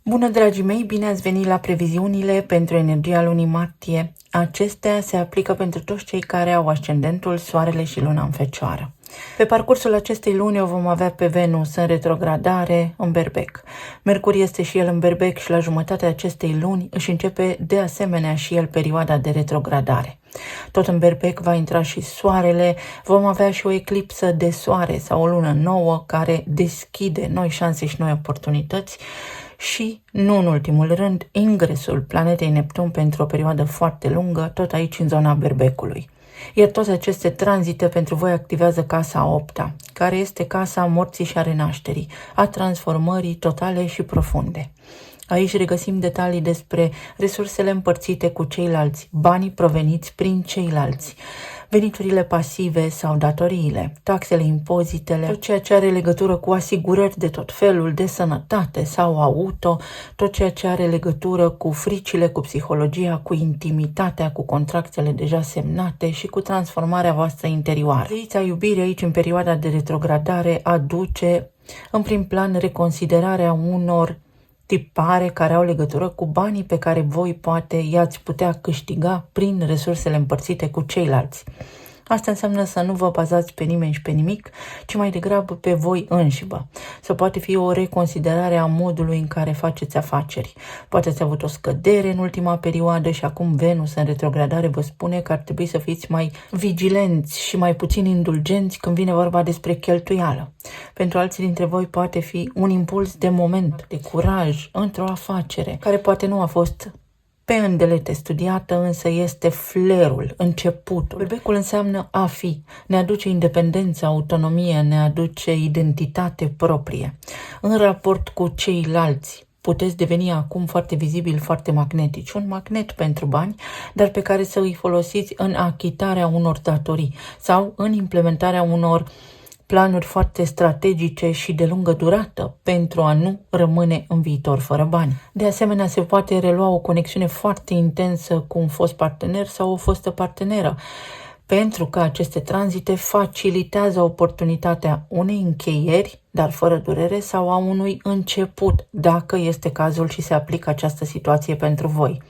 Bună, dragii mei, bine ați venit la previziunile pentru energia lunii martie. Acestea se aplică pentru toți cei care au ascendentul, soarele și luna în Fecioară. Pe parcursul acestei luni o vom avea pe Venus în retrogradare în Berbec. Mercur este și el în Berbec și la jumătatea acestei luni își începe de asemenea și el perioada de retrogradare. Tot în Berbec va intra și soarele, vom avea și o eclipsă de soare sau o lună nouă care deschide noi șanse și noi oportunități și, nu în ultimul rând, ingresul planetei Neptun pentru o perioadă foarte lungă, tot aici în zona Berbecului. Iar toate aceste tranzite pentru voi activează casa a 8-a, care este casa morții și a renașterii, a transformării totale și profunde. Aici regăsim detalii despre resursele împărțite cu ceilalți, banii proveniți prin ceilalți, veniturile pasive sau datoriile, taxele, impozitele, tot ceea ce are legătură cu asigurări de tot felul, de sănătate sau auto, tot ceea ce are legătură cu fricile, cu psihologia, cu intimitatea, cu contractele deja semnate și cu transformarea voastră interioară. Fița iubirii aici în perioada de retrogradare aduce în prim plan reconsiderarea unor tipare care au legătură cu banii pe care voi poate i-ați putea câștiga prin resursele împărțite cu ceilalți. Asta înseamnă să nu vă bazați pe nimeni și pe nimic, ci mai degrabă pe voi înșivă. Sau poate fi o reconsiderare a modului în care faceți afaceri. Poate ați avut o scădere în ultima perioadă și acum Venus în retrogradare vă spune că ar trebui să fiți mai vigilenți și mai puțin indulgenți când vine vorba despre cheltuială. Pentru alții dintre voi poate fi un impuls de moment, de curaj într-o afacere, care poate nu a fost pe îndelete studiată, însă este flerul, începutul. Berbecul înseamnă a fi, ne aduce independență, autonomie, ne aduce identitate proprie. În raport cu ceilalți, puteți deveni acum foarte vizibil, foarte magnetici. Un magnet pentru bani, dar pe care să îi folosiți în achitarea unor datorii sau în implementarea unor planuri foarte strategice și de lungă durată pentru a nu rămâne în viitor fără bani. De asemenea, se poate relua o conexiune foarte intensă cu un fost partener sau o fostă parteneră, pentru că aceste tranzite facilitează oportunitatea unei încheieri, dar fără durere, sau a unui început, dacă este cazul și se aplică această situație pentru voi.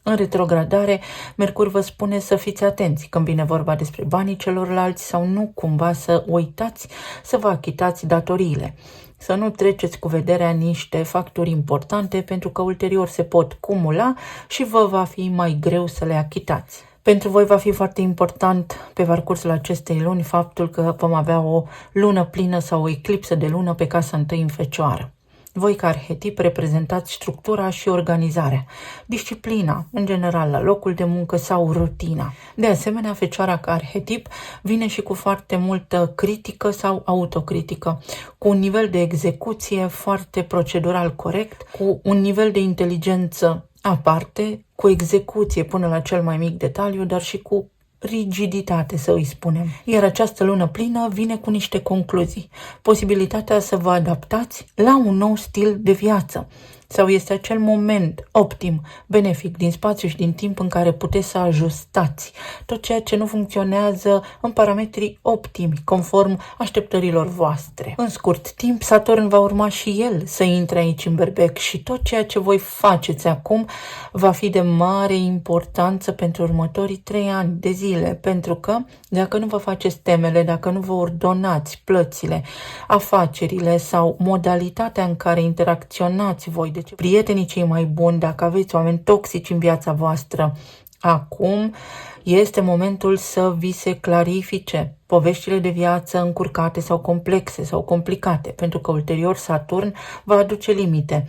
În retrogradare, Mercur vă spune să fiți atenți când vine vorba despre banii celorlalți sau nu cumva să uitați să vă achitați datoriile. Să nu treceți cu vederea niște facturi importante pentru că ulterior se pot cumula și vă va fi mai greu să le achitați. Pentru voi va fi foarte important pe parcursul acestei luni faptul că vom avea o lună plină sau o eclipsă de lună pe casa 1 în Fecioară. Voi ca arhetip reprezentați structura și organizarea, disciplina, în general, la locul de muncă sau rutina. De asemenea, Fecioara ca arhetip vine și cu foarte multă critică sau autocritică, cu un nivel de execuție foarte procedural corect, cu un nivel de inteligență aparte, cu execuție până la cel mai mic detaliu, dar și cu rigiditate, să îi spunem. Iar această lună plină vine cu niște concluzii. Posibilitatea să vă adaptați la un nou stil de viață. Sau este acel moment optim, benefic, din spațiu și din timp în care puteți să ajustați tot ceea ce nu funcționează în parametrii optimi, conform așteptărilor voastre. În scurt timp, Saturn va urma și el să intre aici în Berbec și tot ceea ce voi faceți acum va fi de mare importanță pentru următorii 3 ani de zile, pentru că dacă nu vă faceți temele, dacă nu vă ordonați plățile, afacerile sau modalitatea în care interacționați voi, deci prietenii cei mai buni, dacă aveți oameni toxici în viața voastră, acum este momentul să vi se clarifice poveștile de viață încurcate sau complexe sau complicate, pentru că ulterior Saturn va aduce limite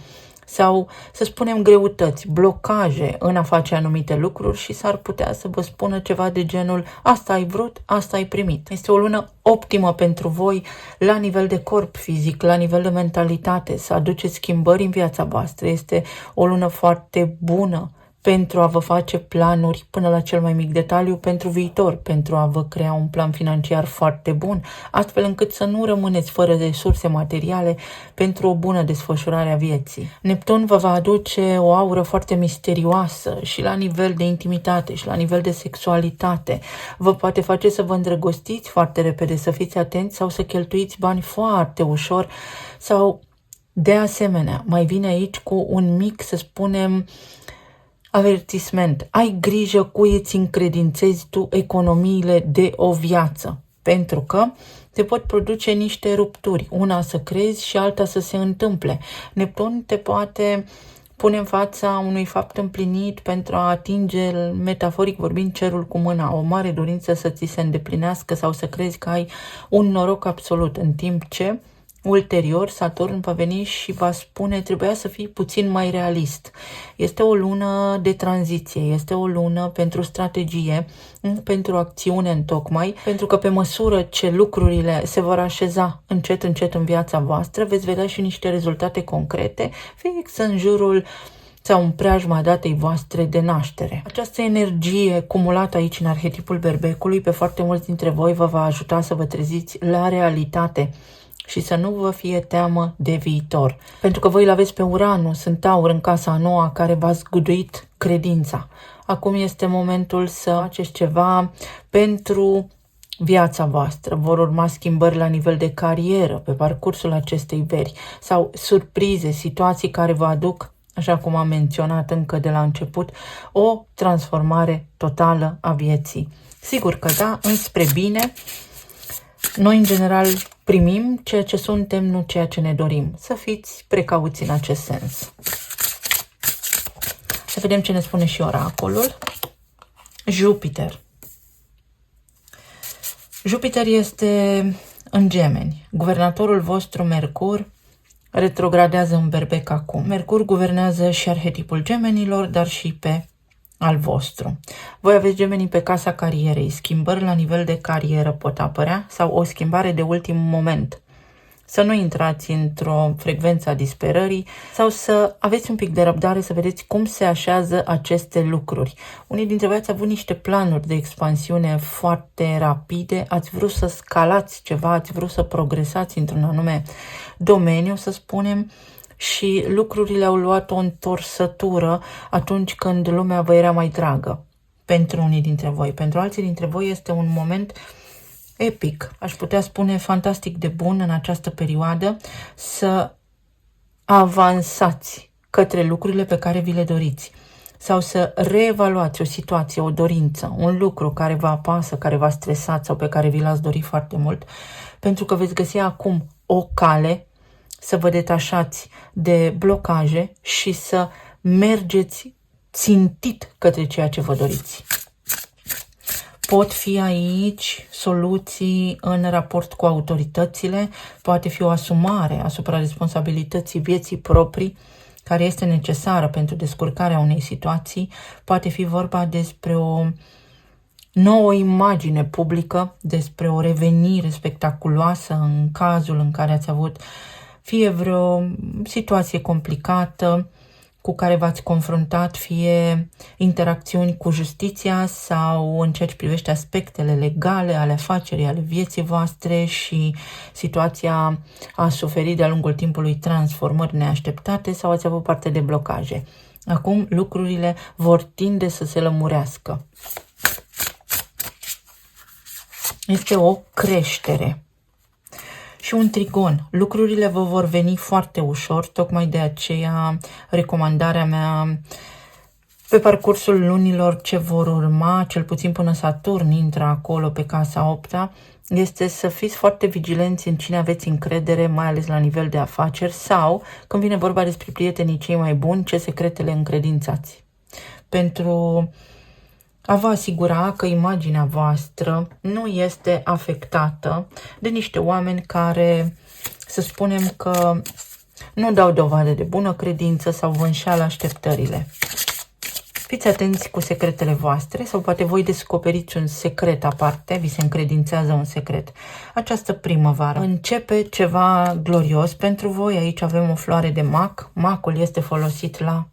sau, să spunem, greutăți, blocaje în a face anumite lucruri și s-ar putea să vă spună ceva de genul asta ai vrut, asta ai primit. Este o lună optimă pentru voi la nivel de corp fizic, la nivel de mentalitate, să aduceți schimbări în viața voastră. Este o lună foarte bună pentru a vă face planuri până la cel mai mic detaliu pentru viitor, pentru a vă crea un plan financiar foarte bun, astfel încât să nu rămâneți fără resurse materiale pentru o bună desfășurare a vieții. Neptun vă va aduce o aură foarte misterioasă și la nivel de intimitate și la nivel de sexualitate. Vă poate face să vă îndrăgostiți foarte repede, să fiți atenți sau să cheltuiți bani foarte ușor sau De asemenea, mai vine aici cu un mic, să spunem, avertisment. Ai grijă cui îți încredințezi tu economiile de o viață, pentru că te pot produce niște rupturi, una să crezi și alta să se întâmple. Neptun te poate pune în fața unui fapt împlinit pentru a atinge, metaforic vorbind, cerul cu mâna, o mare dorință să ți se îndeplinească sau să crezi că ai un noroc absolut, în timp ce ulterior Saturn va veni și va spune trebuia să fii puțin mai realist. Este o lună de tranziție, este o lună pentru strategie, pentru acțiune întocmai, pentru că pe măsură ce lucrurile se vor așeza încet, încet în viața voastră, veți vedea și niște rezultate concrete, fix în jurul sau în preajma datei voastre de naștere. Această energie cumulată aici în arhetipul berbecului, pe foarte mulți dintre voi vă va ajuta să vă treziți la realitate și să nu vă fie teamă de viitor. Pentru că voi îl aveți pe Uranus în Taur, în casa a noua, care v-a zguduit credința. Acum este momentul să faceți ceva pentru viața voastră. Vor urma schimbări la nivel de carieră pe parcursul acestei veri sau surprize, situații care vă aduc, așa cum am menționat încă de la început, o transformare totală a vieții. Sigur că da, înspre bine. Noi, în general, primim ceea ce suntem, nu ceea ce ne dorim. Să fiți precauți în acest sens. Să vedem ce ne spune și oracolul. Jupiter. Jupiter este în Gemeni. Guvernatorul vostru, Mercur, retrogradează în Berbec acum. Mercur guvernează și arhetipul Gemenilor, dar și pe al vostru. Voi aveți Gemenii pe casa carierei. Schimbări la nivel de carieră pot apărea sau o schimbare de ultim moment. Să nu intrați într-o frecvență a disperării sau să aveți un pic de răbdare să vedeți cum se așează aceste lucruri. Unii dintre voi ați avut niște planuri de expansiune foarte rapide, ați vrut să scalați ceva, ați vrut să progresați într-un anume domeniu, să spunem, și lucrurile au luat o întorsătură atunci când lumea vă era mai dragă. Pentru unii dintre voi. Pentru alții dintre voi este un moment epic, aș putea spune fantastic de bun în această perioadă, să avansați către lucrurile pe care vi le doriți sau să reevaluați o situație, o dorință, un lucru care vă apasă, care v-a stresat sau pe care vi l-ați dorit foarte mult, pentru că veți găsi acum o cale să vă detașați de blocaje și să mergeți țintit către ceea ce vă doriți. Pot fi aici soluții în raport cu autoritățile, poate fi o asumare asupra responsabilității vieții proprii, care este necesară pentru descurcarea unei situații, poate fi vorba despre o nouă imagine publică, despre o revenire spectaculoasă în cazul în care ați avut fie vreo situație complicată cu care v-ați confruntat, fie interacțiuni cu justiția sau în ceea ce privește aspectele legale ale afacerii, ale vieții voastre și situația a suferit de-a lungul timpului transformări neașteptate sau ați avut parte de blocaje. Acum lucrurile vor tinde să se lămurească. Este o creștere. Și un trigon. Lucrurile vă vor veni foarte ușor, tocmai de aceea recomandarea mea pe parcursul lunilor ce vor urma, cel puțin până Saturn intră acolo pe casa 8-a, este să fiți foarte vigilenți în cine aveți încredere, mai ales la nivel de afaceri sau, când vine vorba despre prietenii cei mai buni, ce secrete le încredințați. Pentru a vă asigura că imaginea voastră nu este afectată de niște oameni care, să spunem că nu dau dovadă de bună credință sau vă înșeală așteptările. Fiți atenți cu secretele voastre sau poate voi descoperiți un secret aparte, vi se încredințează un secret. Această primăvară începe ceva glorios pentru voi. Aici avem o floare de mac. Macul este folosit la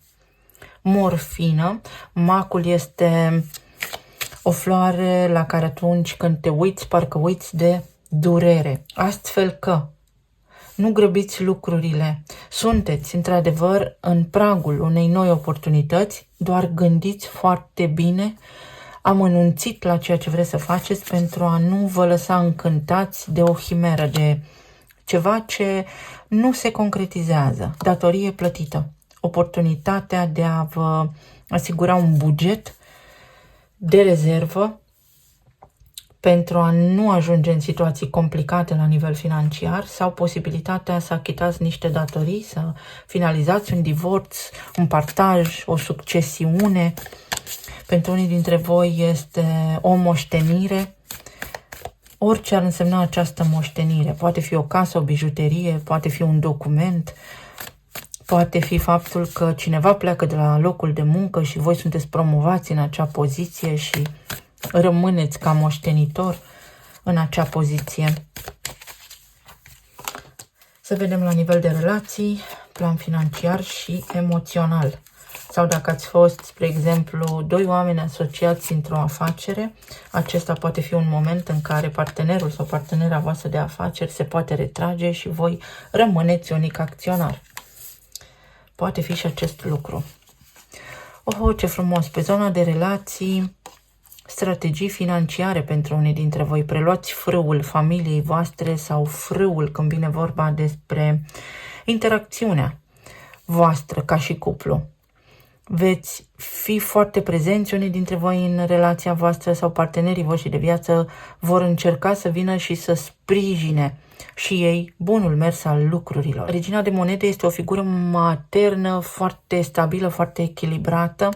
morfină. Macul este o floare la care atunci când te uiți, parcă uiți de durere. Astfel că nu grăbiți lucrurile. Sunteți, într-adevăr, în pragul unei noi oportunități, doar gândiți foarte bine, amănunțit la ceea ce vreți să faceți pentru a nu vă lăsa încântați de o chimeră, de ceva ce nu se concretizează, datorie plătită, oportunitatea de a vă asigura un buget de rezervă pentru a nu ajunge în situații complicate la nivel financiar sau posibilitatea să achitați niște datorii, să finalizați un divorț, un partaj, o succesiune. Pentru unii dintre voi este o moștenire. Orice ar însemna această moștenire, poate fi o casă, o bijuterie, poate fi un document, poate fi faptul că cineva pleacă de la locul de muncă și voi sunteți promovați în acea poziție și rămâneți ca moștenitor în acea poziție. Să vedem la nivel de relații, plan financiar și emoțional. Sau dacă ați fost, spre exemplu, doi oameni asociați într-o afacere, acesta poate fi un moment în care partenerul sau partenera voastră de afaceri se poate retrage și voi rămâneți unic acționar. Poate fi și acest lucru. Oh, ce frumos! Pe zona de relații, strategii financiare pentru unii dintre voi. Preluați frâul familiei voastre sau frâul când vine vorba despre interacțiunea voastră ca și cuplu. Veți fi foarte prezenți unii dintre voi în relația voastră sau partenerii voștri de viață vor încerca să vină și să sprijine și ei bunul mers al lucrurilor. Regina de monede este o figură maternă foarte stabilă, foarte echilibrată,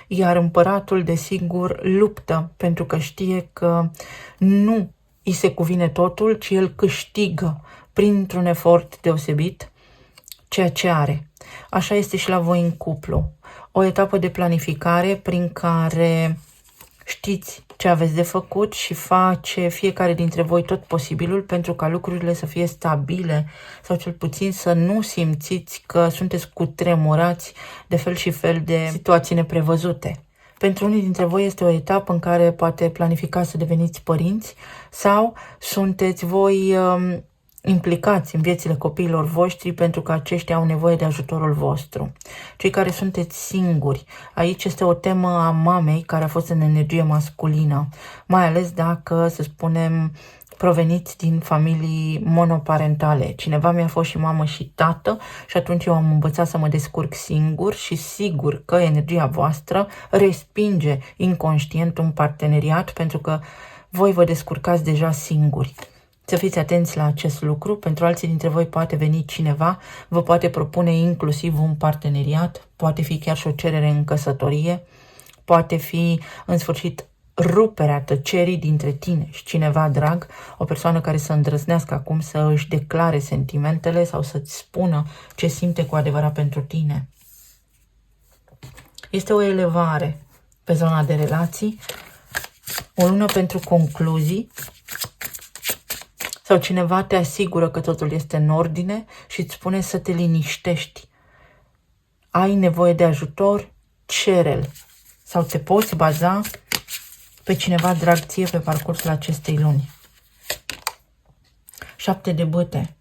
iar împăratul, desigur, luptă pentru că știe că nu îi se cuvine totul, ci el câștigă printr-un efort deosebit ceea ce are. Așa este și la voi în cuplu. O etapă de planificare prin care știți ce aveți de făcut și face fiecare dintre voi tot posibilul pentru ca lucrurile să fie stabile sau cel puțin să nu simțiți că sunteți cutremurați de fel și fel de situații neprevăzute. Pentru unii dintre voi este o etapă în care poate planificați să deveniți părinți sau sunteți voi implicați în viețile copiilor voștri pentru că aceștia au nevoie de ajutorul vostru. Cei care sunteți singuri, aici este o temă a mamei care a fost în energie masculină, mai ales dacă, să spunem, proveniți din familii monoparentale. Cineva mi-a fost și mamă și tată și atunci eu am învățat să mă descurc singur și sigur că energia voastră respinge inconștient un parteneriat pentru că voi vă descurcați deja singuri. Să fiți atenți la acest lucru. Pentru alții dintre voi poate veni cineva, vă poate propune inclusiv un parteneriat, poate fi chiar și o cerere în căsătorie, poate fi în sfârșit ruperea tăcerii dintre tine și cineva drag, o persoană care să îndrăznească acum să își declare sentimentele sau să-ți spună ce simte cu adevărat pentru tine. Este o elevare pe zona de relații, o lună pentru concluzii, sau cineva te asigură că totul este în ordine și îți spune să te liniștești. Ai nevoie de ajutor? Cere-l. Sau te poți baza pe cineva drag ție pe parcursul acestei luni. 7 de bâte.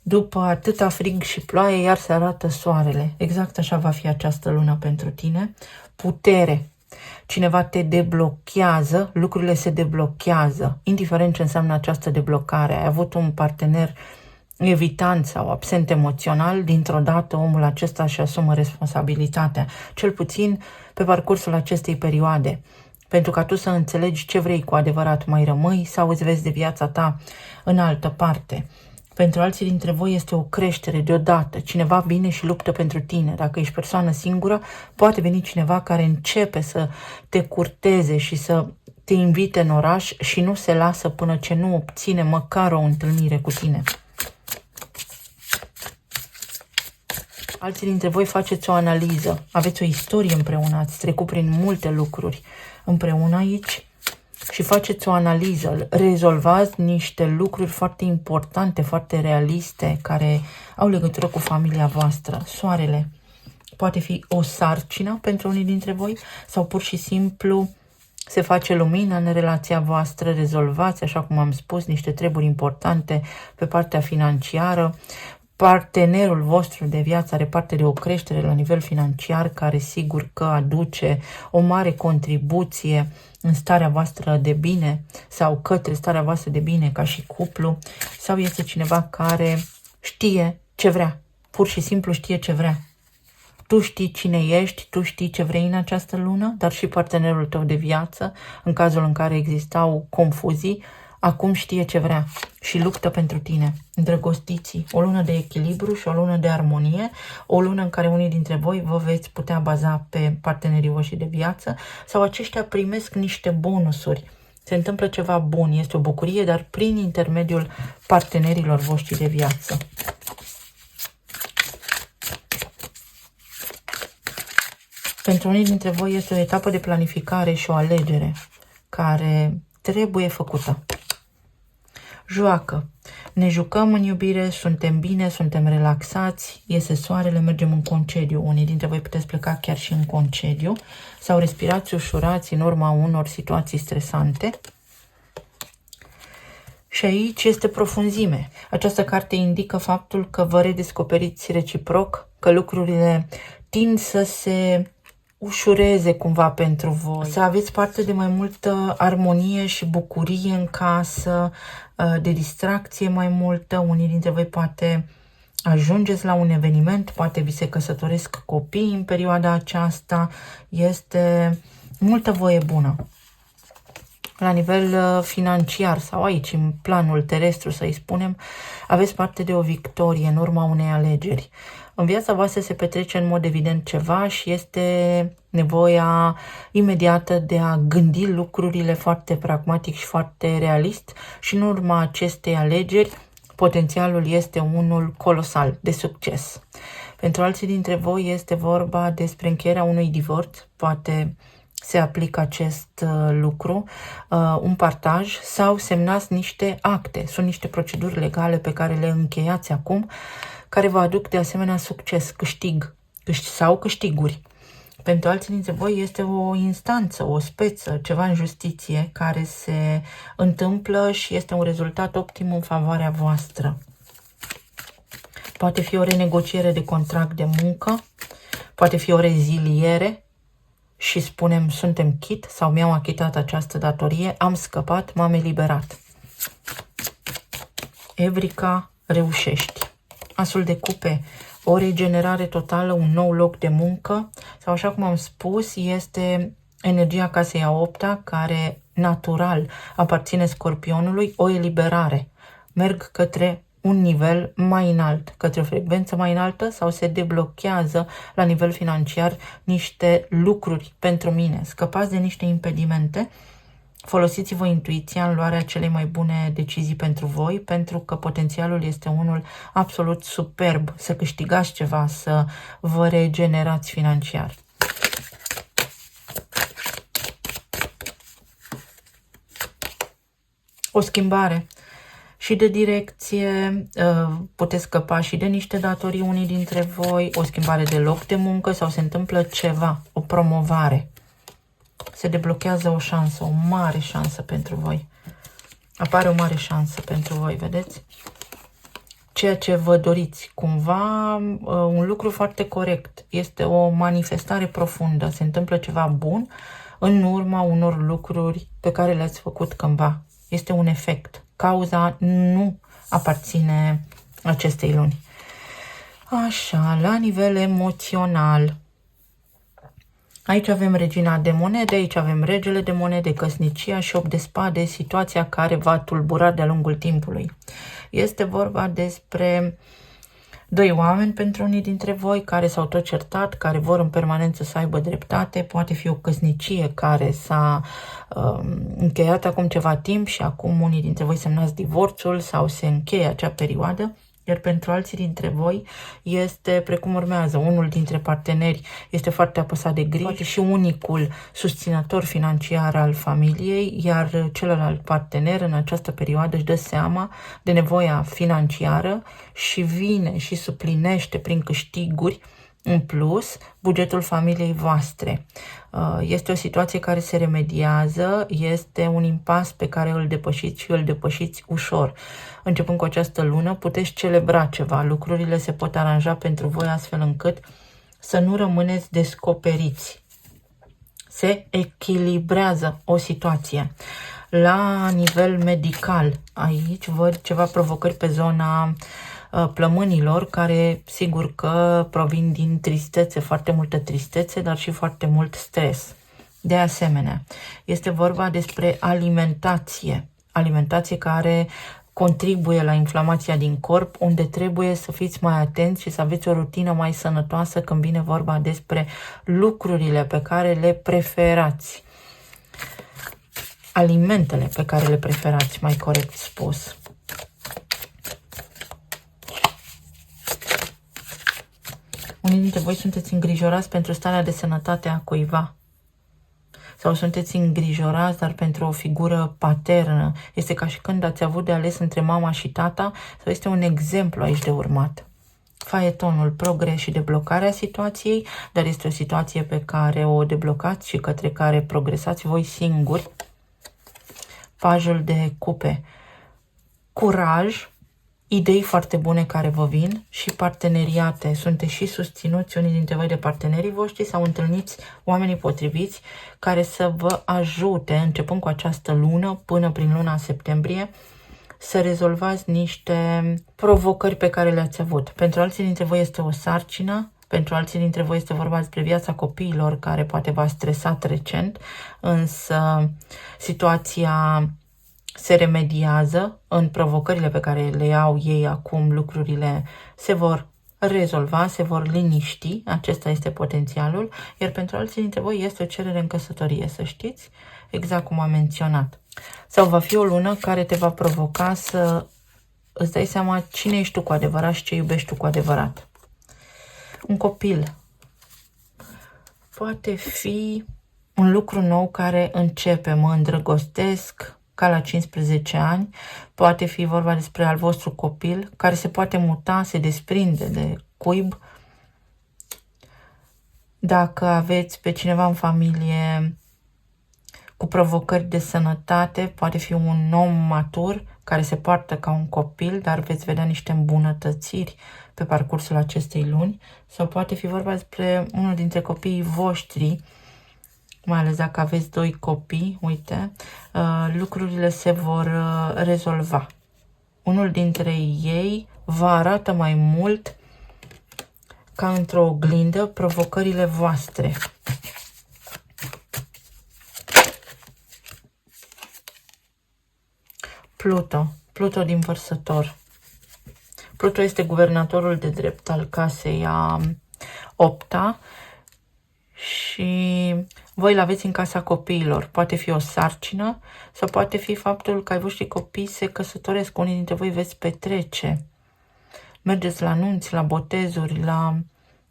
După atâta frig și ploaie, iar se arată soarele. Exact așa va fi această lună pentru tine. Putere. Cineva te deblochează, lucrurile se deblochează, indiferent ce înseamnă această deblocare. Ai avut un partener evitant sau absent emoțional, dintr-o dată omul acesta își asumă responsabilitatea, cel puțin pe parcursul acestei perioade, pentru ca tu să înțelegi ce vrei cu adevărat, mai rămâi sau îți vezi de viața ta în altă parte. Pentru alții dintre voi este o creștere deodată. Cineva vine și luptă pentru tine. Dacă ești persoană singură, poate veni cineva care începe să te curteze și să te invite în oraș și nu se lasă până ce nu obține măcar o întâlnire cu tine. Alții dintre voi faceți o analiză. Aveți o istorie împreună, ați trecut prin multe lucruri împreună aici. Și faceți o analiză, rezolvați niște lucruri foarte importante, foarte realiste, care au legătură cu familia voastră. Soarele poate fi o sarcină pentru unii dintre voi sau pur și simplu se face lumină în relația voastră, rezolvați, așa cum am spus, niște treburi importante pe partea financiară. partenerul vostru de viață are parte de o creștere la nivel financiar care sigur că aduce o mare contribuție în starea voastră de bine sau către starea voastră de bine ca și cuplu, sau este cineva care știe ce vrea, pur și simplu știe ce vrea. Tu știi cine ești, tu știi ce vrei în această lună, dar și partenerul tău de viață, în cazul în care existau confuzii, acum știe ce vrea și luptă pentru tine. Îndrăgostiții, o lună de echilibru și o lună de armonie, o lună în care unii dintre voi vă veți putea baza pe partenerii voștri de viață sau aceștia primesc niște bonusuri. Se întâmplă ceva bun, este o bucurie, dar prin intermediul partenerilor voștri de viață. Pentru unii dintre voi este o etapă de planificare și o alegere care trebuie făcută. Joacă. Ne jucăm în iubire, suntem bine, suntem relaxați, iese soarele, mergem în concediu. Unii dintre voi puteți pleca chiar și în concediu sau respirați ușurați în urma unor situații stresante. Și aici este profunzime. Această carte indică faptul că vă redescoperiți reciproc, că lucrurile tind să se ușureze cumva pentru voi, să aveți parte de mai multă armonie și bucurie în casă, de distracție mai multă. Unii dintre voi poate ajungeți la un eveniment, poate vi se căsătoresc copii în perioada aceasta, este multă voie bună. La nivel financiar sau aici, în planul terestru, să-i spunem, aveți parte de o victorie în urma unei alegeri. În viața voastră se petrece în mod evident ceva și este nevoia imediată de a gândi lucrurile foarte pragmatic și foarte realist și în urma acestei alegeri potențialul este unul colosal de succes. Pentru alții dintre voi este vorba despre încheierea unui divorț, poate se aplică acest lucru, un partaj sau semnați niște acte. Sunt niște proceduri legale pe care le încheiați acum, care vă aduc de asemenea succes, câștig sau câștiguri. Pentru alții dintre voi este o instanță, o speță, ceva în justiție care se întâmplă și este un rezultat optim în favoarea voastră. Poate fi o renegociere de contract de muncă, poate fi o reziliere și spunem suntem chit sau mi-au achitat această datorie, am scăpat, m-am eliberat. Evrica, reușești. Asul de cupe, o regenerare totală, un nou loc de muncă sau așa cum am spus, este energia casei a 8-a care natural aparține Scorpionului, o eliberare. Merg către un nivel mai înalt, către o frecvență mai înaltă sau se deblochează la nivel financiar niște lucruri pentru mine. Scăpați de niște impedimente, folosiți-vă intuiția în luarea celei mai bune decizii pentru voi, pentru că potențialul este unul absolut superb, să câștigați ceva, să vă regenerați financiar. O schimbare și de direcție, puteți scăpa și de niște datorii unii dintre voi, o schimbare de loc de muncă sau se întâmplă ceva, o promovare. Se deblochează o șansă, o mare șansă pentru voi. Apare o mare șansă pentru voi, vedeți? Ceea ce vă doriți, cumva, un lucru foarte corect. Este o manifestare profundă. Se întâmplă ceva bun în urma unor lucruri pe care le-ați făcut cândva. Este un efect. Cauza nu aparține acestei luni. Așa, la nivel emoțional. Aici avem regina de monede, aici avem regele de monede, căsnicia și 8 de spade, situația care va tulbura de-a lungul timpului. Este vorba despre doi oameni pentru unii dintre voi care s-au tot certat, care vor în permanență să aibă dreptate. Poate fi o căsnicie care s-a încheiat acum ceva timp și acum unii dintre voi semnați divorțul sau se încheie acea perioadă. Iar pentru alții dintre voi este precum urmează. Unul dintre parteneri este foarte apăsat de griji și unicul susținător financiar al familiei, iar celălalt partener în această perioadă își dă seama de nevoia financiară și vine și suplinește prin câștiguri În plus, bugetul familiei voastre. Este o situație care se remediază, este un impas pe care îl depășiți și îl depășiți ușor. Începând cu această lună, puteți celebra ceva, lucrurile se pot aranja pentru voi astfel încât să nu rămâneți descoperiți. Se echilibrează o situație. La nivel medical, aici văd ceva provocări pe zona plămânilor, care sigur că provin din tristețe, foarte multă tristețe, dar și foarte mult stres. De asemenea, este vorba despre alimentație. Alimentație care contribuie la inflamația din corp, unde trebuie să fiți mai atenți și să aveți o rutină mai sănătoasă când vine vorba despre lucrurile pe care le preferați. Alimentele pe care le preferați, mai corect spus. Unii dintre voi sunteți îngrijorați pentru starea de sănătate a cuiva. Sau sunteți îngrijorați, dar pentru o figură paternă. Este ca și când ați avut de ales între mama și tata, sau este un exemplu aici de urmat. Faetonul, progres și deblocarea situației, dar este o situație pe care o deblocați și către care progresați voi singuri. Pajul de cupe, curaj, idei foarte bune care vă vin și parteneriate. Sunteți și susținuți unii dintre voi de partenerii voștri sau întâlniți oamenii potriviți care să vă ajute, începând cu această lună până prin luna septembrie, să rezolvați niște provocări pe care le-ați avut. Pentru alții dintre voi este o sarcină, pentru alții dintre voi este vorba despre viața copiilor care poate v-a stresat recent, însă situația se remediază în provocările pe care le iau ei acum, lucrurile se vor rezolva, se vor liniști, acesta este potențialul, iar pentru alții dintre voi este o cerere în căsătorie, să știți, exact cum am menționat. Sau va fi o lună care te va provoca să îți dai seama cine ești tu cu adevărat și ce iubești tu cu adevărat. Un copil poate fi un lucru nou care începe, mă îndrăgostesc, ca la 15 ani, poate fi vorba despre al vostru copil, care se poate muta, se desprinde de cuib. Dacă aveți pe cineva în familie cu provocări de sănătate, poate fi un om matur care se poartă ca un copil, dar veți vedea niște îmbunătățiri pe parcursul acestei luni. Sau poate fi vorba despre unul dintre copiii voștri, mai ales dacă aveți 2 copii, uite, lucrurile se vor rezolva. Unul dintre ei vă arată mai mult ca într-o oglindă provocările voastre. Pluto din Vărsător. Pluto este guvernatorul de drept al casei a 8-a și voi îl aveți în casa copiilor. Poate fi o sarcină sau poate fi faptul că ai voștri copii se căsătoresc. Unii dintre voi veți petrece. Mergeți la nunți, la botezuri, la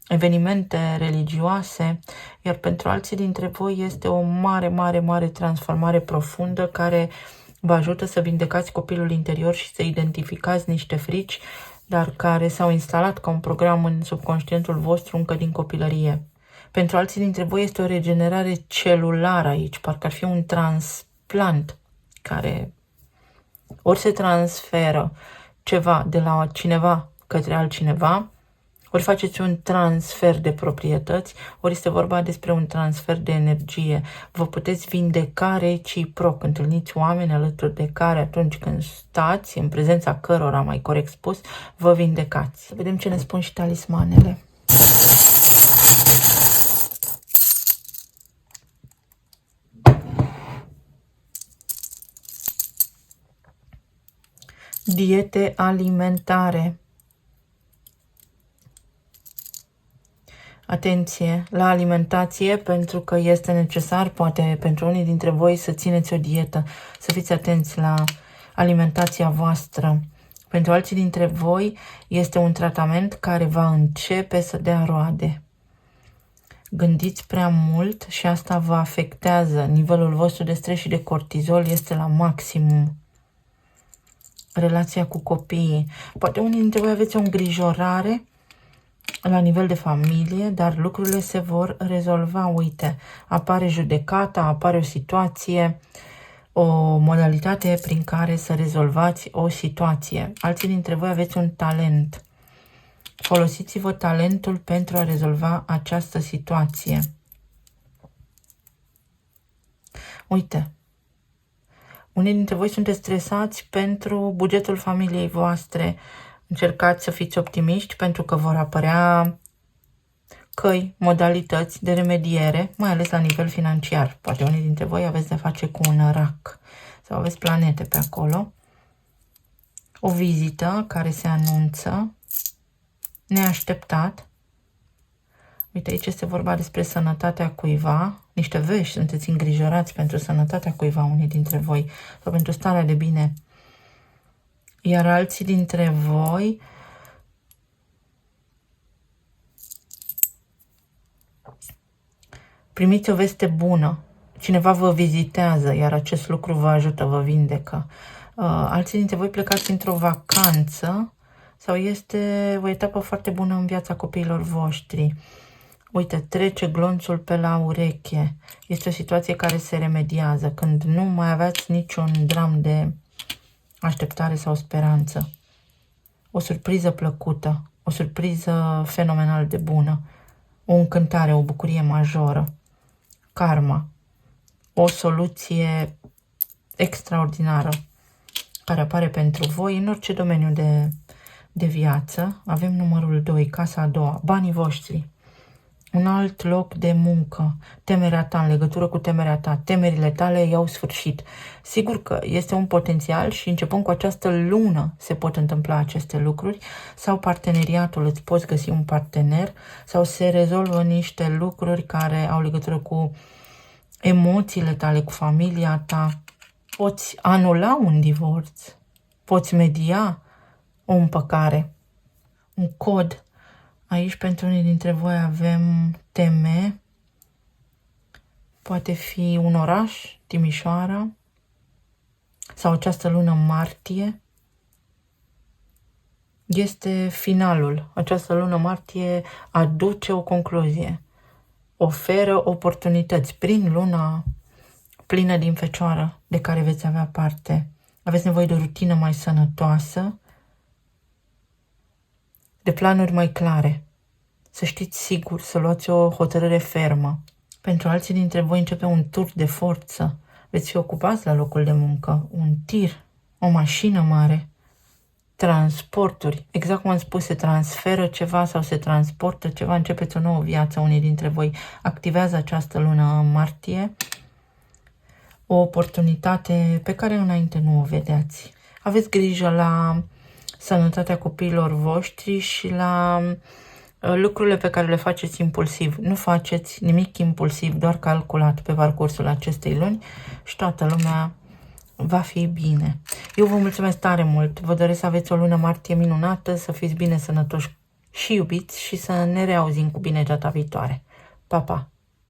evenimente religioase, iar pentru alții dintre voi este o mare transformare profundă care vă ajută să vindecați copilul interior și să identificați niște frici, dar care s-au instalat ca un program în subconștientul vostru încă din copilărie. Pentru alții dintre voi este o regenerare celulară aici, parcă ar fi un transplant care ori se transferă ceva de la cineva către altcineva, ori faceți un transfer de proprietăți, ori este vorba despre un transfer de energie. Vă puteți vindeca reciproc, întâlniți oameni alături de care atunci când stați, în prezența cărora, mai corect spus, vă vindecați. Să vedem ce ne spun și talismanele. Diete alimentare. Atenție la alimentație, pentru că este necesar, poate pentru unii dintre voi, să țineți o dietă, să fiți atenți la alimentația voastră. Pentru alții dintre voi este un tratament care va începe să dea roade. Gândiți prea mult și asta vă afectează. Nivelul vostru de stres și de cortizol este la maximum. Relația cu copiii. Poate unii dintre voi aveți o îngrijorare la nivel de familie, dar lucrurile se vor rezolva. Uite, apare judecata, apare o situație, o modalitate prin care să rezolvați o situație. Alții dintre voi aveți un talent. Folosiți-vă talentul pentru a rezolva această situație. Uite, unii dintre voi sunteți stresați pentru bugetul familiei voastre. Încercați să fiți optimiști pentru că vor apărea căi, modalități de remediere, mai ales la nivel financiar. Poate unii dintre voi aveți de face cu un rac sau aveți planete pe acolo. O vizită care se anunță, neașteptat. Uite, aici este vorba despre sănătatea cuiva, niște vești, sunteți îngrijorați pentru sănătatea cuiva unii dintre voi sau pentru starea de bine. Iar alții dintre voi primiți o veste bună. Cineva vă vizitează, iar acest lucru vă ajută, vă vindecă. Alții dintre voi plecați într-o vacanță sau este o etapă foarte bună în viața copiilor voștri. Uite, trece glonțul pe la ureche. Este o situație care se remediază, când nu mai aveați niciun dram de așteptare sau speranță. O surpriză plăcută, o surpriză fenomenal de bună, o încântare, o bucurie majoră, karma, o soluție extraordinară care apare pentru voi în orice domeniu de viață. Avem numărul 2, casa a doua, banii voștri. Un alt loc de muncă, temerea ta, în legătură cu temerea ta, temerile tale iau sfârșit. Sigur că este un potențial și începând cu această lună se pot întâmpla aceste lucruri, sau parteneriatul, îți poți găsi un partener, sau se rezolvă niște lucruri care au legătură cu emoțiile tale, cu familia ta. Poți anula un divorț, poți media o împăcare, un cod. Aici pentru unii dintre voi avem teme, poate fi un oraș, Timișoara, sau această lună martie. Este finalul. Această lună martie aduce o concluzie, oferă oportunități prin luna plină din Fecioară de care veți avea parte. Aveți nevoie de o rutină mai sănătoasă, de planuri mai clare, să știți sigur, să luați o hotărâre fermă. Pentru alții dintre voi începe un tur de forță. Veți fi ocupați la locul de muncă, un tir, o mașină mare, transporturi. Exact cum am spus, se transferă ceva sau se transportă ceva, începeți o nouă viață. Unii dintre voi activează această lună martie, o oportunitate pe care înainte nu o vedeați. Aveți grijă la sănătatea copiilor voștri și la lucrurile pe care le faceți impulsiv. Nu faceți nimic impulsiv, doar calculat pe parcursul acestei luni și toată lumea va fi bine. Eu vă mulțumesc tare mult. Vă doresc să aveți o lună martie minunată, să fiți bine, sănătoși și iubiți și să ne reauzim cu bine data viitoare. Pa, pa!